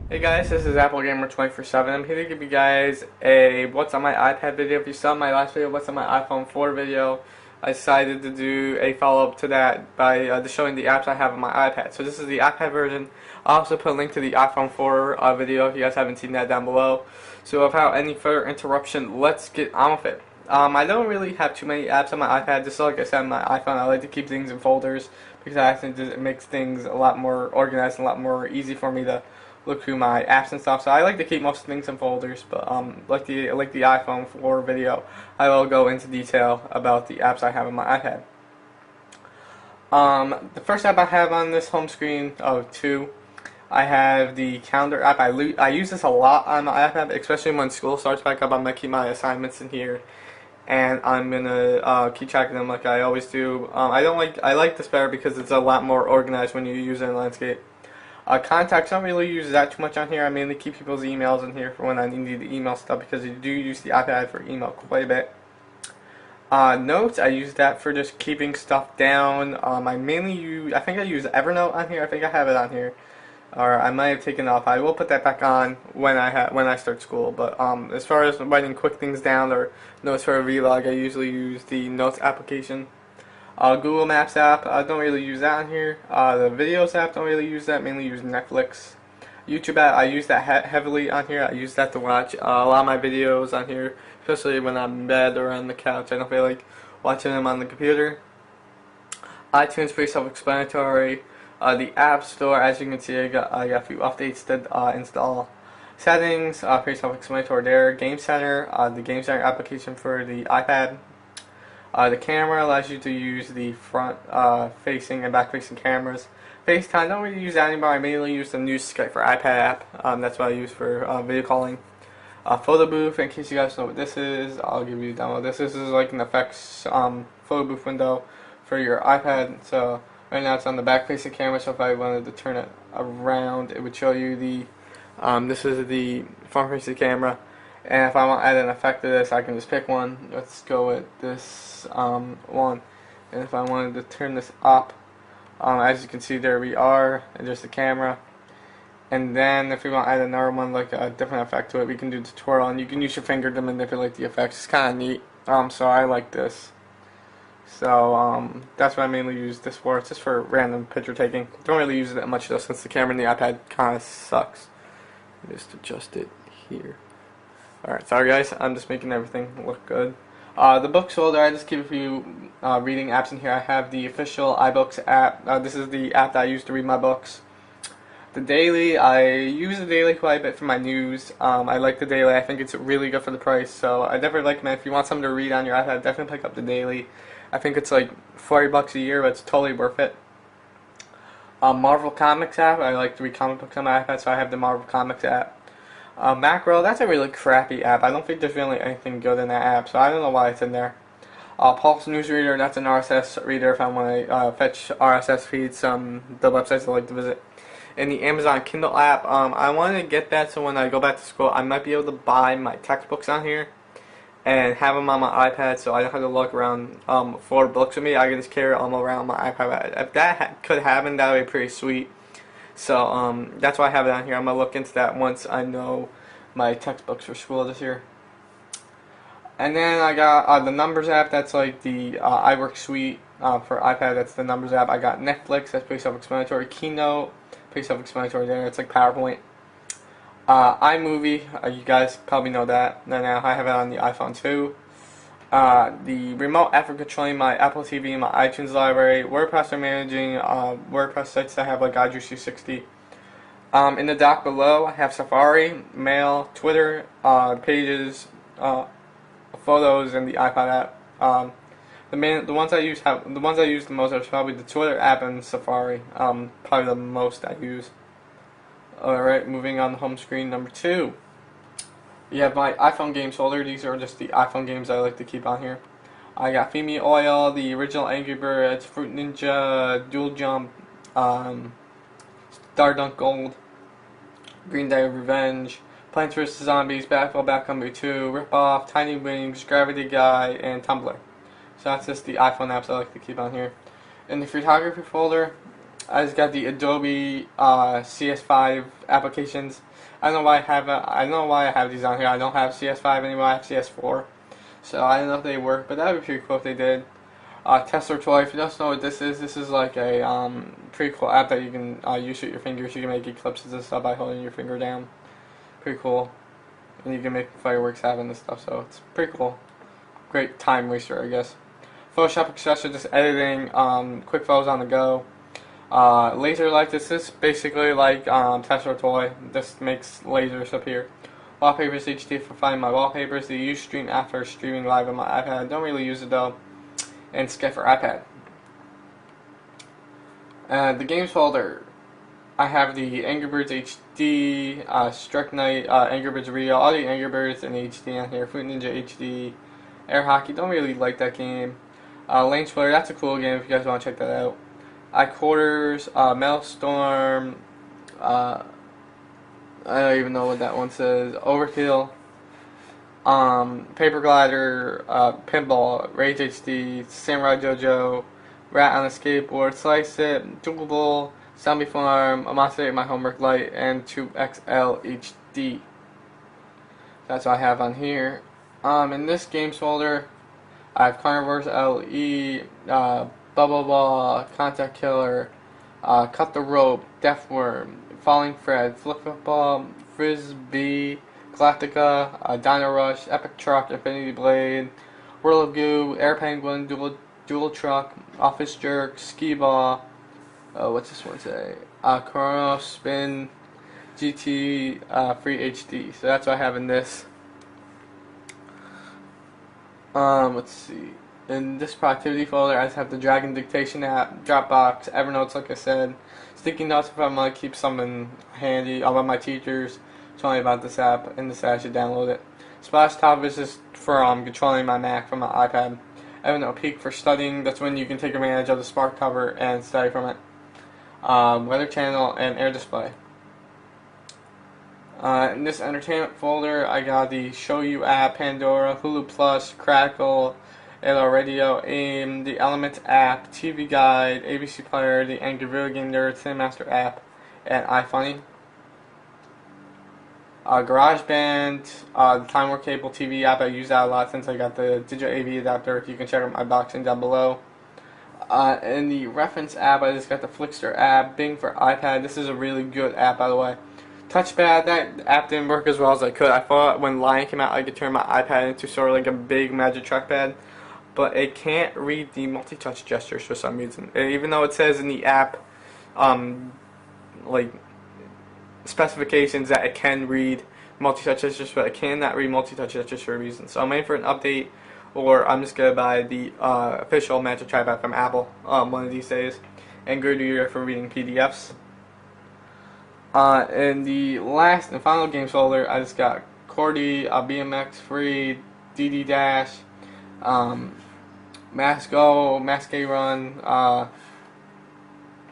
Hey guys, this is Apple Gamer 24/7. I'm here to give you guys a what's on my iPad video. If you saw my last video, what's on my iPhone 4 video, I decided to do a follow-up to that by just showing the apps I have on my iPad. So this is the iPad version. I'll also put a link to the iPhone 4 video if you guys haven't seen that down below. So without any further interruption, let's get on with it. I don't really have too many apps on my iPad. Just like I said on my iPhone, I like to keep things in folders because I think it makes things a lot more organized and a lot more easy for me to look through my apps and stuff. So I like to keep most things in folders, but like the iPhone 4 video, I will go into detail about the apps I have on my iPad. The first app I have on this home screen, two, I have the calendar app. I use this a lot on my iPad, especially when school starts back up. I'm gonna keep my assignments in here, and I'm gonna keep track of them like I always do. I like this better because it's a lot more organized when you use it in landscape. Contacts, I don't really use that too much on here. I mainly keep people's emails in here for when I need to email stuff because you do use the iPad for email quite a bit. Notes, I use that for just keeping stuff down. I think I use Evernote on here. I think I have it on here, or I might have taken it off. I will put that back on when I start school. But as far as writing quick things down or notes for a vlog, I usually use the Notes application. Google Maps app, I don't really use that on here. The Videos app, don't really use that. Mainly use Netflix. YouTube app, I use that heavily on here. I use that to watch a lot of my videos on here, especially when I'm in bed or on the couch. I don't feel like watching them on the computer. iTunes, pretty self-explanatory. The App Store, as you can see, I got a few updates to install. Settings, pretty self-explanatory there. Game Center, the Game Center application for the iPad. The camera allows you to use the front facing and back facing cameras. FaceTime, I don't really use that anymore. I mainly use the new Skype for iPad app. That's what I use for video calling. Photo booth, in case you guys know what this is, I'll give you a demo. This is like an effects photo booth window for your iPad. So right now it's on the back facing camera, so if I wanted to turn it around, it would show you this is the front facing camera. And if I want to add an effect to this, I can just pick one. Let's go with this one. And if I wanted to turn this up, as you can see, there we are, and just the camera. And then if we want to add another one, like a different effect to it, we can do the twirl, and you can use your finger to manipulate the effects. It's kind of neat. So I like this. So that's what I mainly use this for. It's just for random picture taking. Don't really use it that much though, since the camera in the iPad kind of sucks. Just adjust it here. Alright, sorry guys, I'm just making everything look good. The books folder, I just keep a few reading apps in here. I have the official iBooks app. This is the app that I use to read my books. The Daily, I use the Daily quite a bit for my news. I like the Daily. I think it's really good for the price, so I definitely recommend if you want something to read on your iPad, definitely pick up the Daily. I think it's like $40 a year, but it's totally worth it. Marvel Comics app, I like to read comic books on my iPad, so I have the Marvel Comics app. Macro, that's a really crappy app. I don't think there's really anything good in that app, so I don't know why it's in there. Pulse Newsreader, that's an RSS reader if I want to fetch RSS feeds from the websites I like to visit. And the Amazon Kindle app, I wanted to get that so when I go back to school, I might be able to buy my textbooks on here and have them on my iPad so I don't have to look around for books with me. I can just carry them around my iPad. If that could happen, that would be pretty sweet. So that's why I have it on here. I'm going to look into that once I know my textbooks for school this year. And then I got the Numbers app. That's like the iWork suite for iPad. That's the Numbers app. I got Netflix. That's pretty self-explanatory. Keynote, pretty self-explanatory there. It's like PowerPoint. iMovie, you guys probably know that. Now I have it on the iPhone too. The remote app for controlling my Apple TV, my iTunes library, WordPress for managing WordPress sites that have like iDruce 360. In the dock below, I have Safari, Mail, Twitter, Pages, Photos, and the iPod app. The ones I use the most are probably the Twitter app and Safari. Probably the most I use. Alright, moving on to home screen number 2. You have my iPhone games folder. These are just the iPhone games I like to keep on here. I got Feed Me Oil, the original Angry Birds, Fruit Ninja, Dual Jump, Stardunk Gold, Green Day Revenge, Plants vs. Zombies, Basketball Backcountry 2, Rip Off, Tiny Wings, Gravity Guy, and Tumblr. So that's just the iPhone apps I like to keep on here. In the photography folder, I just got the Adobe CS5 applications. I don't know why I don't know why I have these on here. I don't have CS5 anymore. I have CS4. So I don't know if they work, but that would be pretty cool if they did. Tesla Toy, if you don't know what this is like a pretty cool app that you can use with your fingers. You can make eclipses and stuff by holding your finger down. Pretty cool. And you can make fireworks happen and stuff, so it's pretty cool. Great time waster, I guess. Photoshop Expressor, just editing, quick photos on the go. Laser Light, this is basically like Tesla Toy. This makes lasers appear. Wallpapers HD for finding my wallpapers. The Ustream app for streaming live on my iPad. I don't really use it though. And Sketch for iPad. The games folder, I have the Angry Birds HD, Struck Knight, Angry Birds Real, all the Angry Birds in HD on here. Fruit Ninja HD, Air Hockey, don't really like that game. Lane Splitter, that's a cool game if you guys want to check that out. iQuarters, Maelstrom, I don't even know what that one says. Overkill, Paper Glider, Pinball, Rage HD, Samurai Jojo, Rat on a Skateboard, Slice It, Jungle Bowl, Zombie Farm, Monster Ate My Homework Light, and 2XL HD. That's what I have on here. In this games folder, I have Carnivores LE, Bubble Ball, Contact Killer, Cut the Rope, Deathworm, Falling Fred, Flip Football, Frisbee, Galactica, Dino Rush, Epic Truck, Infinity Blade, Whirl of Goo, Air Penguin, Dual Truck, Office Jerk, Skee Ball, what's this one say? Chrono Spin, GT, Free HD. So that's what I have in this. Let's see. In this productivity folder, I just have the Dragon Dictation app, Dropbox, Evernote, like I said, Sticky Notes if I want to keep something handy. All of my teachers told me about this app, and I should download it. Splash Top is just for controlling my Mac from my iPad. Evernote Peak for studying. That's when you can take advantage of the smart cover and study from it. Weather Channel and Air Display. In this entertainment folder, I got the Show You app, Pandora, Hulu Plus, Crackle, Elo Radio, AIM, the Element app, TV Guide, ABC Player, the Angry Video Game Nerd, Cinemaster app, and iFunny. GarageBand, the Time Warp Cable TV app. I use that a lot since I got the digital AV adapter. You can check out my boxing down below. In the Reference app, I just got the Flickster app, Bing for iPad. This is a really good app, by the way. Touchpad, that app didn't work as well as I could. I thought when Lion came out I could turn my iPad into sort of like a big magic trackpad, but it can't read the multi-touch gestures for some reason. Even though it says in the app, like specifications that it can read multi-touch gestures, but it cannot read multi-touch gestures for a reason. So I'm waiting for an update, or I'm just gonna buy the official magic trackpad from Apple one of these days, and go to Europe for reading PDFs. In the last and final games folder, I just got Cordy, BMX Free, DD Dash, Masco, Masque Run,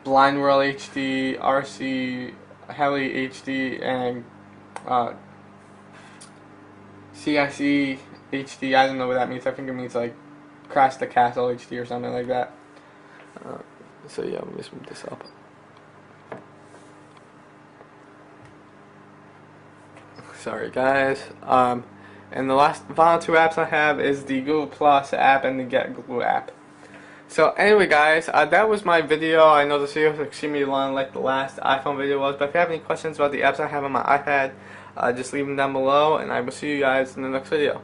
Blind World HD, RC Heli HD, and CIC HD. I don't know what that means. I think it means like Crash the Castle HD or something like that. So yeah, let me just move this up. Sorry guys. And the final two apps I have is the Google Plus app and the Get Google app. So anyway guys, that was my video. I know this video is extremely long like the last iPhone video was, but if you have any questions about the apps I have on my iPad, just leave them down below, and I will see you guys in the next video.